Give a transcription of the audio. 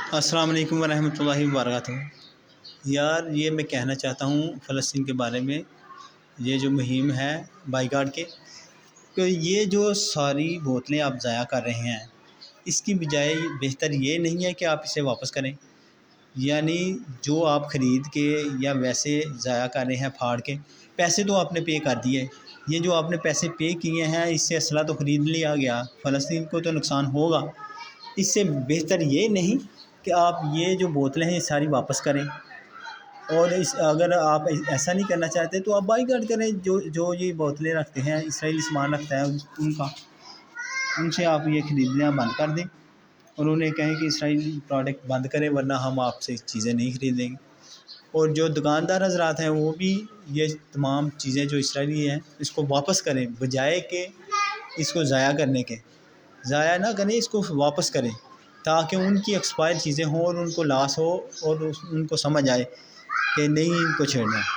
السلام علیکم ورحمۃ اللہ وبرکاتہ۔ یار یہ میں کہنا چاہتا ہوں فلسطین کے بارے میں، یہ جو مہم ہے بائی کاٹ کے، کہ یہ جو ساری بوتلیں آپ ضائع کر رہے ہیں، اس کی بجائے بہتر یہ نہیں ہے کہ آپ اسے واپس کریں؟ یعنی جو آپ خرید کے یا ویسے ضائع کر رہے ہیں پھاڑ کے، پیسے تو آپ نے پے کر دیے، یہ جو آپ نے پیسے پے کیے ہیں اس سے اسلحہ تو خرید لیا گیا، فلسطین کو تو نقصان ہوگا۔ اس سے بہتر یہ نہیں کہ آپ یہ جو بوتلیں ہیں یہ ساری واپس کریں، اور اگر آپ ایسا نہیں کرنا چاہتے تو آپ بائی کاٹ کریں۔ جو یہ بوتلیں رکھتے ہیں، اسرائیلی سامان رکھتا ہے ان سے آپ یہ خریدنا بند کر دیں، اور انہیں کہیں کہ اسرائیلی پروڈکٹ بند کریں، ورنہ ہم آپ سے چیزیں نہیں خریدیں گے۔ اور جو دکاندار حضرات ہیں وہ بھی یہ تمام چیزیں جو اسرائیلی ہیں اس کو واپس کریں، بجائے کہ اس کو ضائع کرنے کے۔ ضائع نہ کریں، اس کو واپس کریں تاکہ ان کی ایکسپائر چیزیں ہوں اور ان کو لاس ہو اور ان کو سمجھ آئے کہ نہیں ان کو چھیڑنا ہے۔